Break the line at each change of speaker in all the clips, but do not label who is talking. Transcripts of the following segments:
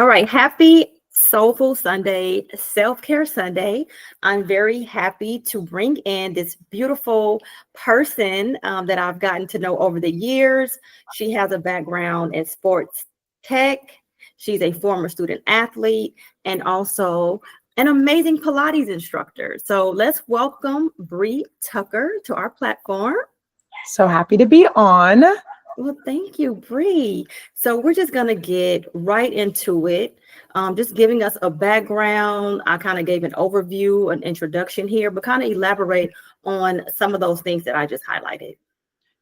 All right. Happy Soulful Sunday, Self-Care Sunday. I'm very happy to bring in this beautiful person that I've gotten to know over the years. She has a background in sports tech. She's a former student athlete and also an amazing Pilates instructor. So let's welcome Bri Tucker to our platform.
So happy to be on.
Well, thank you, Bri. So we're just going to get right into it. Just giving us a background. I kind of gave an overview, an introduction here, but kind of elaborate on some of those things that I just highlighted.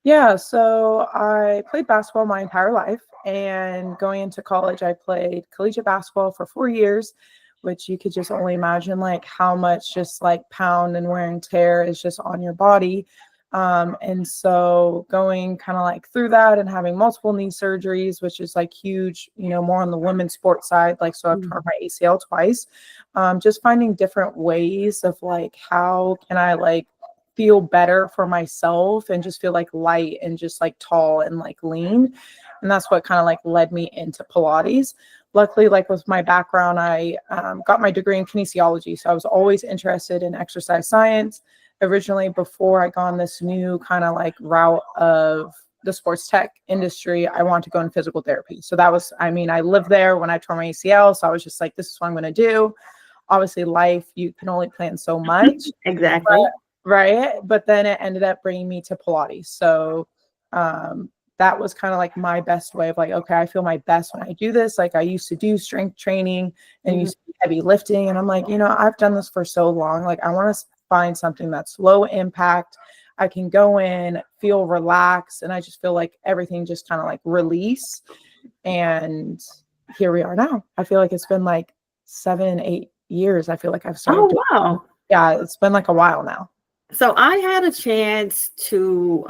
Yeah, so I played basketball my entire life, and going into college, I played collegiate basketball for 4 years, which you could just only imagine like how much just like pound and wear and tear is just on your body. And so going kind of like through that and having multiple knee surgeries, which is like huge, more on the women's sports side. Like, so I've torn my ACL twice. Just finding different ways of like, how can I like feel better for myself and just feel like light and just like tall and like lean. And that's what kind of like led me into Pilates. Luckily, like with my background, I got my degree in kinesiology. So I was always interested in exercise science. Originally, before I got on this new kind of like route of the sports tech industry, I wanted to go in physical therapy. So that was, I lived there when I tore my ACL. So I was just like, this is what I'm going to do. Obviously, life, you can only plan so much.
Exactly.
Right. But then it ended up bringing me to Pilates. So that was kind of like my best way of like, okay, I feel my best when I do this. Like I used to do strength training and used to do heavy lifting. And I'm like, I've done this for so long. Like I want to find something that's low impact. I can go in, feel relaxed, and I just feel like everything just kind of like release. And here we are now. I feel like it's been like 7-8 years. I feel like I've started.
Oh, wow.
Yeah, it's been like a while now.
So I had a chance to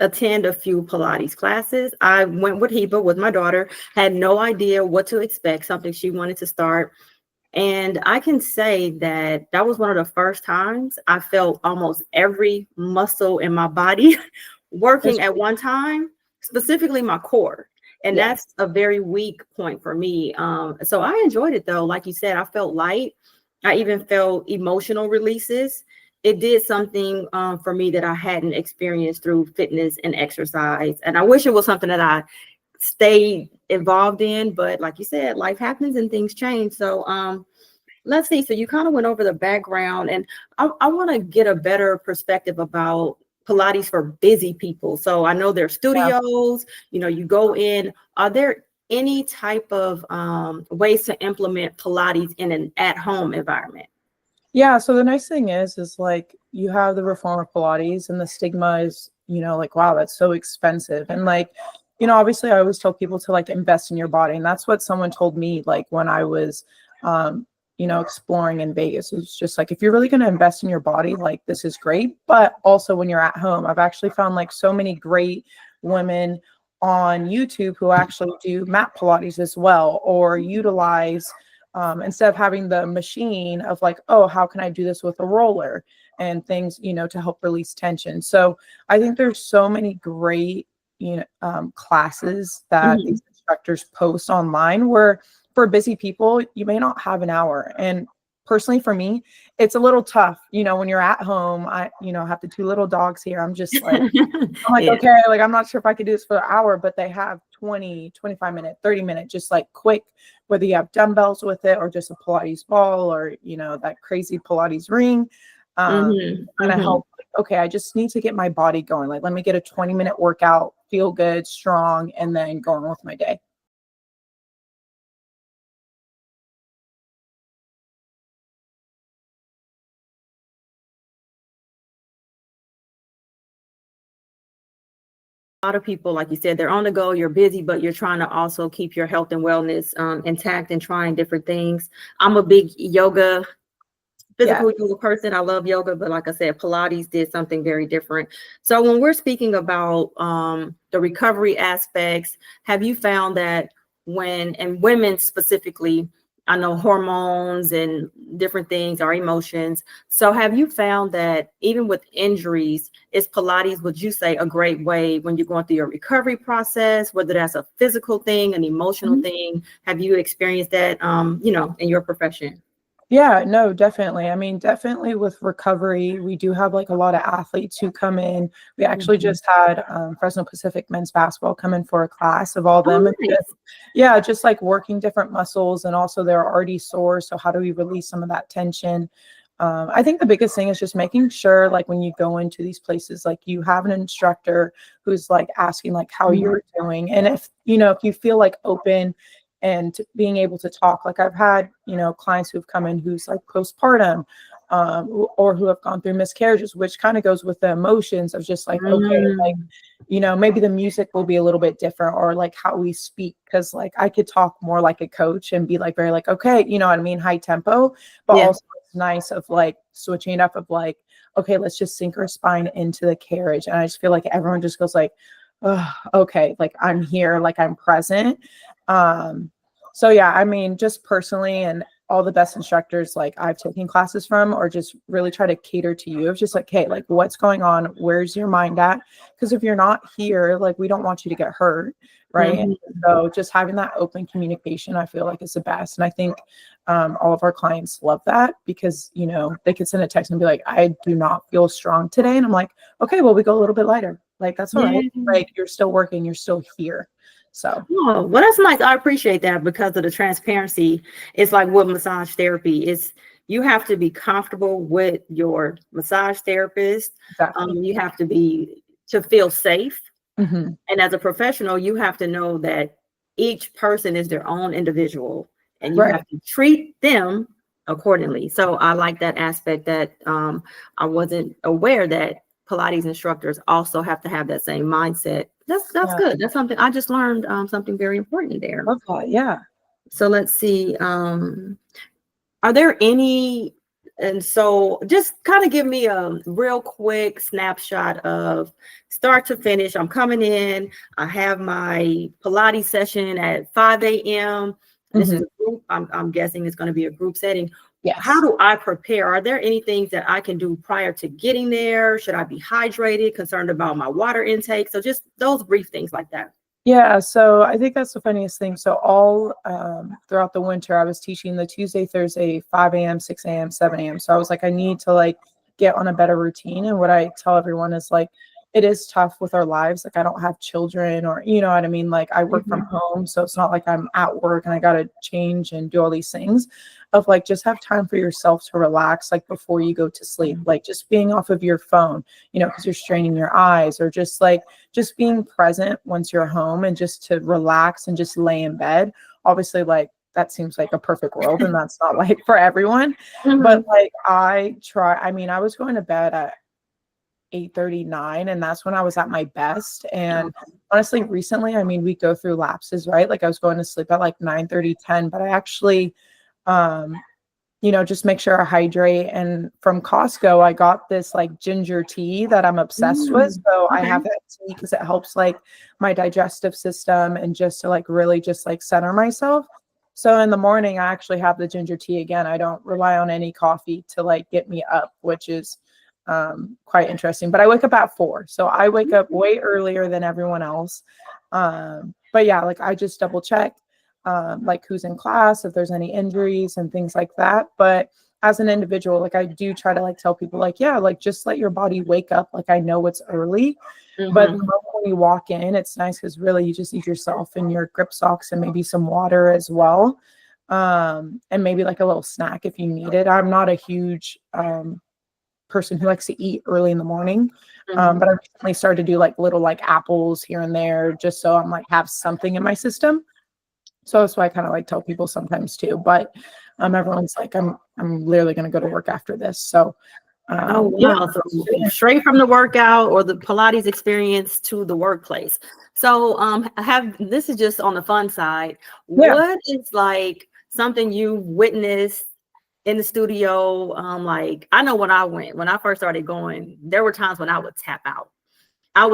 attend a few Pilates classes. I went with Heba with my daughter, had no idea what to expect, something she wanted to start. And I can say that that was one of the first times I felt almost every muscle in my body working at one time, specifically my core. And that's a very weak point for me. So I enjoyed it though. Like you said, I felt light. I even felt emotional releases. It did something for me that I hadn't experienced through fitness and exercise. And I wish it was something that I stayed involved in, but like you said, life happens and things change. So let's see. So you kind of went over the background, and I want to get a better perspective about Pilates for busy people. So I know there's studios, you go in. Are there any type of ways to implement Pilates in an at-home environment?
Yeah. So the nice thing is like you have the reformer Pilates, and the stigma is, like, wow, that's so expensive. And like, obviously I always tell people to like invest in your body. And that's what someone told me, like when I was, exploring in Vegas. It's just like, if you're really going to invest in your body, like this is great. But also when you're at home, I've actually found like so many great women on YouTube who actually do mat Pilates as well, or utilize, instead of having the machine of like, oh, how can I do this with a roller and things, to help release tension. So I think there's so many great, classes that these instructors post online where for busy people, you may not have an hour. And personally for me, it's a little tough, when you're at home. I have the 2 little dogs here. I'm just like, okay, like I'm not sure if I could do this for an hour, but they have 20, 25 minute, 30 minute, just like quick, whether you have dumbbells with it or just a Pilates ball or, that crazy Pilates ring. And I help, okay, I just need to get my body going. Like, let me get a 20-minute workout, feel good, strong, and then go on with my day.
A lot of people, like you said, they're on the go, you're busy, but you're trying to also keep your health and wellness intact and trying different things. I'm a big physical yoga person. I love yoga, but like I said, Pilates did something very different. So when we're speaking about the recovery aspects, have you found that and women specifically, I know hormones and different things, our emotions. So have you found that even with injuries, is Pilates, would you say, a great way when you're going through your recovery process, whether that's a physical thing, an emotional thing? Have you experienced that, in your profession?
Yeah, no, definitely. I mean, definitely with recovery, we do have like a lot of athletes who come in. We actually
Mhm.
just had Fresno Pacific men's basketball come in for a class of all them.
Oh,
And
nice.
yeah, just like working different muscles, and also they're already sore. So how do we release some of that tension? I think the biggest thing is just making sure, like when you go into these places, like you have an instructor who's like asking like how
Mhm.
you're doing, and if you feel like open and being able to talk. Like I've had, clients who've come in who's like postpartum, or who have gone through miscarriages, which kind of goes with the emotions of just like, okay, like,
Mm.
maybe the music will be a little bit different, or like how we speak. Cause like I could talk more like a coach and be like, very like, okay, you know what I mean? High tempo, but
Yeah.
also it's nice of like switching it up of like, okay, let's just sink our spine into the carriage. And I just feel like everyone just goes like, oh, okay, like I'm here, like I'm present. Um, so yeah, I mean, just personally, and all the best instructors like I've taken classes from, or just really try to cater to you of just like, hey, like what's going on? Where's your mind at? Because if you're not here, like we don't want you to get hurt, right?
Mhm.
So just having that open communication, I feel like is the best. And I think all of our clients love that, because they could send a text and be like, I do not feel strong today. And I'm like, okay, well, we go a little bit lighter. Like that's all right.
Yeah.
Like you're still working, you're still here. So
Oh, well, that's nice. I appreciate that because of the transparency. It's like with massage therapy. It's you have to be comfortable with your massage therapist.
exactly.
You have to feel safe.
Hmm.
And as a professional, you have to know that each person is their own individual and you
Right.
have to treat them accordingly. So I like that aspect that I wasn't aware that Pilates instructors also have to have that same mindset. That's
Yeah.
good. That's something I just learned, something very important there.
Love that. Yeah.
So let's see. Are there any, and so just kind of give me a real quick snapshot of start to finish. I'm coming in, I have my Pilates session at 5 a.m. This is
Hmm.
a group, I'm guessing it's going to be a group setting. How
Yes.
do I prepare? Are there any things that I can do prior to getting there? Should I be hydrated, concerned about my water intake? So just those brief things like that.
Yeah, so I think that's the funniest thing. So all throughout the winter, I was teaching the Tuesday, Thursday, 5 a.m., 6 a.m., 7 a.m. So I was like, I need to like get on a better routine. And what I tell everyone is like, it is tough with our lives. Like I don't have children, or you know what I mean? Like I work from
Mhm.
home. So it's not like I'm at work and I gotta change and do all these things. Of like just have time for yourself to relax, like before you go to sleep. Like just being off of your phone, because you're straining your eyes, or just being present once you're home, and just to relax and just lay in bed. Obviously, like that seems like a perfect world, and that's not like for everyone. But
Mhm.
like I mean, I was going to bed at 8:39, and that's when I was at my best. And honestly, recently, I mean, we go through lapses, right? Like I was going to sleep at like 9:30, 10, but I actually um just make sure I hydrate. And from Costco, I got this like ginger tea that I'm obsessed with.
Mm.
So I
Okay.
have that tea because it helps like my digestive system, and just to like really just like center myself. So in the morning, I actually have the ginger tea again. I don't rely on any coffee to like get me up, which is quite interesting. But I wake up at 4. So I wake up way earlier than everyone else. But yeah, like I just double check like who's in class, if there's any injuries and things like that. But as an individual, like I do try to like tell people like, yeah, like just let your body wake up. Like I know it's early, but the
Mhm.
moment when you walk in, it's nice because really you just need yourself and your grip socks and maybe some water as well. And maybe like a little snack if you need it. I'm not a huge person who likes to eat early in the morning.
Mhm.
But I recently started to do like little like apples here and there, just so I'm like have something in my system. So that's why I kind of like tell people sometimes too. But everyone's like, I'm literally gonna go to work after this. So
Oh,
yeah.
wow. So straight from the workout or the Pilates experience to the workplace. So have this is just on the fun side.
Yeah.
What is like something you witnessed in the studio? Like I know when I first started going, there were times when I would tap out.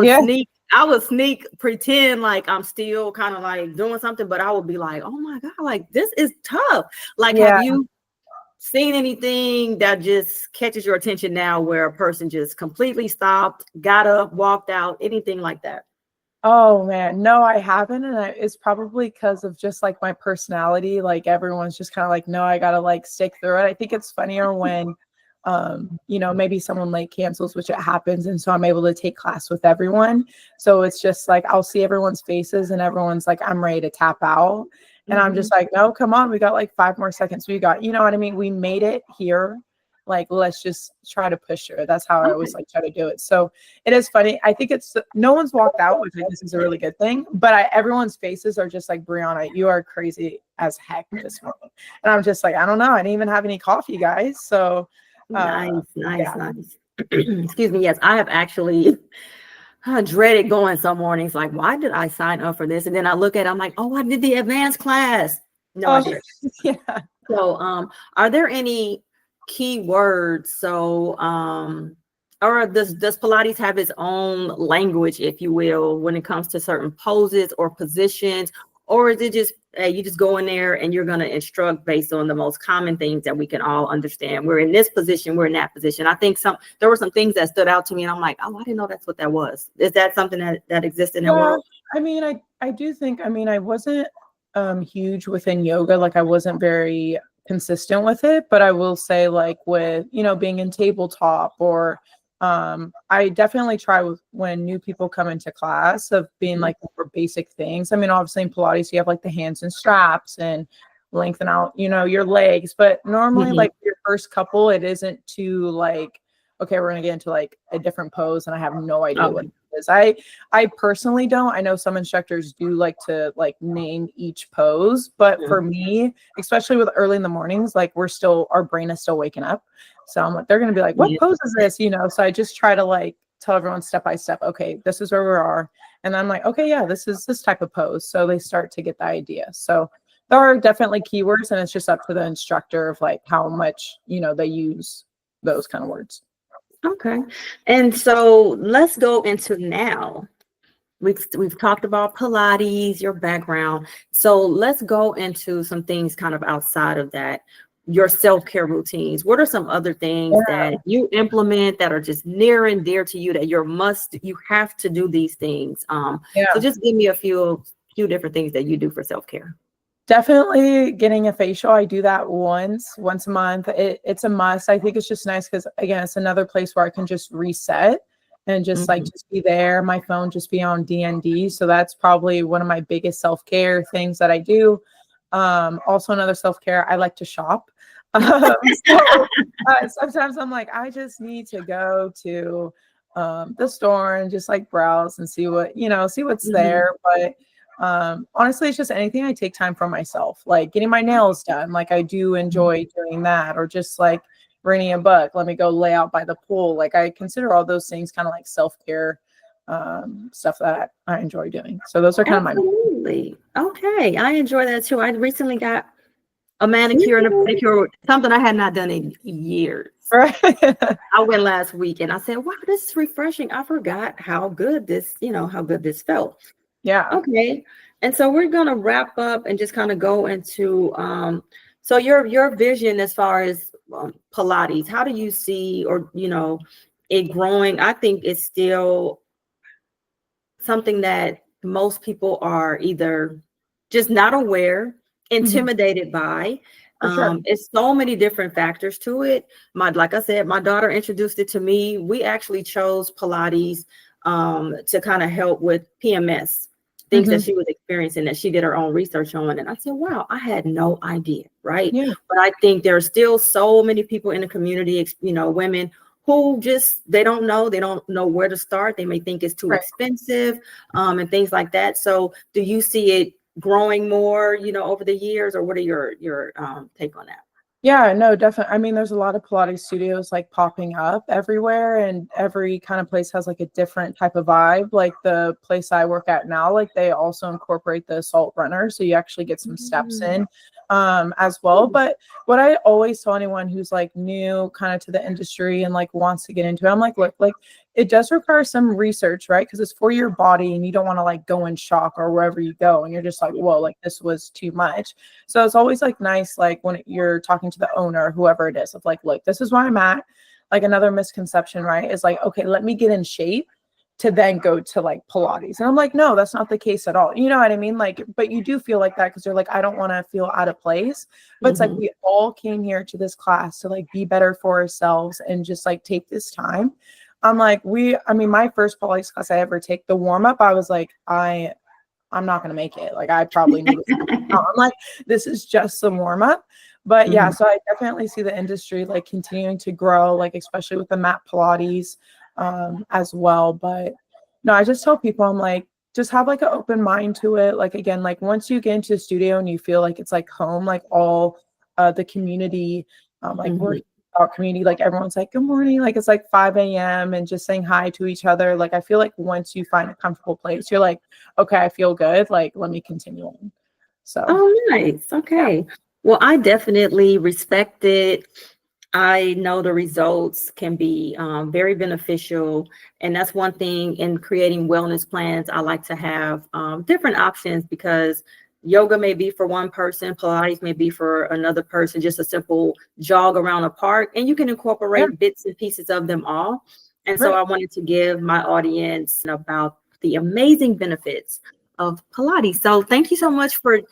Yeah.
I would sneak, pretend like I'm still kind of like doing something, but I would be like, oh my God, like this is tough. Like, have
Yeah.
you seen anything that just catches your attention now where a person just completely stopped, got up, walked out, anything like that?
Oh man, no, I haven't, and it's probably because of just like my personality. Like everyone's just kind of like, no, I gotta like stick through it. I think it's funnier when, maybe someone like cancels, which it happens, and so I'm able to take class with everyone. So it's just like I'll see everyone's faces, and everyone's like, I'm ready to tap out, and I'm just like, no, come on, we got like 5 more seconds. We got, you know what I mean? We made it here. Like, let's just try to push through it. That's how I always
Okay.
like try to do it. So it is funny. I think it's no one's walked out, which I guess is a really good thing. But everyone's faces are just like, Brianna, you are crazy as heck this morning. And I'm just like, I don't know. I didn't even have any coffee, guys. So
Nice, nice,
yeah.
nice. Excuse me. Yes, I have actually dreaded going some mornings. Like, why did I sign up for this? And then I look at it, I'm like, oh, I did the advanced class. No, I
Oh,
did.
yeah.
So, are there any key words? So, or does Pilates have its own language, if you will, when it comes to certain poses or positions, or is it just you just go in there and you're going to instruct based on the most common things that we can all understand? We're in this position, we're in that position. I think there were some things that stood out to me, and I'm like, oh, I didn't know that's what that was. Is that something that exists in that
Yeah.
world?
I mean, I do think, I wasn't huge within yoga. Like I wasn't very consistent with it, but I will say like with, being in tabletop or I definitely try when new people come into class of being like more basic things. I mean, obviously in Pilates you have like the hands and straps and lengthen out, your legs, but normally
Mhm.
like your first couple, it isn't too like, okay, we're gonna get into like a different pose and I have no idea what
Okay.
it is. I personally don't. I know some instructors do like to like name each pose, but
Yeah.
for me, especially with early in the mornings, like our brain is still waking up. So I'm like, they're gonna be like, what
Yeah.
pose is this? So I just try to like tell everyone step by step, okay, this is where we are. And I'm like, okay, yeah, this is this type of pose. So they start to get the idea. So there are definitely keywords, and it's just up to the instructor of like how much, they use those kind of words.
Okay. And so let's go into now. We've talked about Pilates, your background. So let's go into some things kind of outside of that. Your self-care routines. What are some other things
Yeah.
that you implement that are just near and dear to you that you have to do these things? So
Yeah.
just give me a few different things that you do for self-care.
Definitely getting a facial. I do that once a month. It's a must. I think it's just nice because again, it's another place where I can just reset and just like
Mhm.
just be there. My phone just be on DND. So that's probably one of my biggest self-care things that I do. Also another self-care, I like to shop. Sometimes I'm like, I just need to go to the store and just like browse and see see what's
Mhm.
there. But honestly, it's just anything I take time for myself, like getting my nails done. Like I do enjoy doing that, or just like reading a book. Let me go lay out by the pool. Like I consider all those things kind of like self-care stuff that I enjoy doing. So those are kind of my
Absolutely. Okay. I enjoy that too. I recently got a manicure and a pedicure, something I had not done in years.
right.
I went last week and I said, wow, this is refreshing. I forgot how good this felt.
Yeah.
Okay. And so we're gonna wrap up and just kind of go into so your vision as far as Pilates, how do you see or it growing? I think it's still something that most people are either just not aware,
Mhm.
intimidated by.
For sure.
It's so many different factors to it. Like I said, my daughter introduced it to me. We actually chose Pilates to kind of help with PMS, things that
Hmm.
she was experiencing that she did her own research on. And I said, wow, I had no idea, right?
Yeah.
But I think there are still so many people in the community, women who they don't know where to start. They may think it's too
Right.
expensive and things like that. So do you see it growing more, over the years, or what are your take on that?
Yeah, no, definitely. I mean, there's a lot of Pilates studios like popping up everywhere, and every kind of place has like a different type of vibe. Like the place I work at now, like they also incorporate the assault runner, so you actually get some steps
Mm.
in. as well. But what I always tell anyone who's like new kind of to the industry and like wants to get into it, I'm like, look, like it does require some research, right? Because it's for your body and you don't want to like go in shock or wherever you go and you're just like, whoa, like this was too much. So it's always like nice, like when you're talking to the owner, whoever it is, of like, look, this is where I'm at. Like another misconception, right, is like, okay, let me get in shape to then go to like Pilates. And I'm like, no, that's not the case at all. You know what I mean? Like, but you do feel like that because you're like, I don't want to feel out of place. But it's like we all came here to this class to like be better for ourselves and just like take this time. I'm like, I mean, my first Pilates class I ever take, the warm-up, I was like, I'm not gonna make it. Like I probably need to. I'm like, this is just some warm-up. But yeah, so I definitely see the industry like continuing to grow, like especially with the mat Pilates as well. But no, I just tell people, I'm like, just have like an open mind to it. Like again, like once you get into the studio and you feel like it's like home, like all the community, like we're our community, like everyone's like, good morning. Like it's like 5 a.m. and just saying hi to each other. Like I feel like once you find a comfortable place, you're like, okay, I feel good. Like let me continue on. So
oh, nice. Okay. Yeah. Well, I definitely respect it. I know the results can be very beneficial. And that's one thing in creating wellness plans. I like to have different options because yoga may be for one person, Pilates may be for another person, just a simple jog around a park. And you can incorporate bits and pieces of them all. And so I wanted to give my audience about the amazing benefits of Pilates. So thank you so much for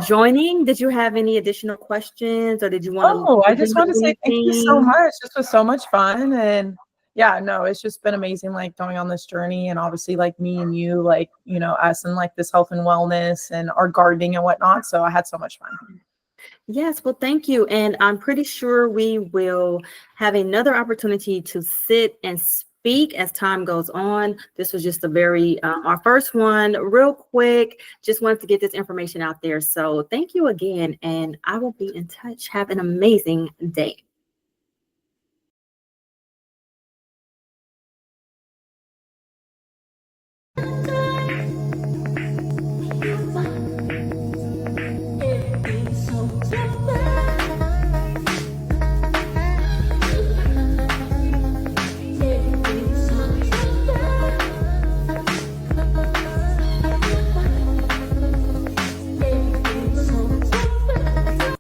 joining. Did you have any additional questions or did you want to?
Oh, I just want to say thank you so much. This was so much fun. And yeah, no, it's just been amazing, like going on this journey and obviously like me and you, like, you know, us and like this health and wellness and our gardening and whatnot. So I had so much fun.
Yes, well, thank you. And I'm pretty sure we will have another opportunity to sit and speak as time goes on. This was just a very, our first one, real quick. Just wanted to get this information out there. So thank you again. And I will be in touch. Have an amazing day.
It's so simple.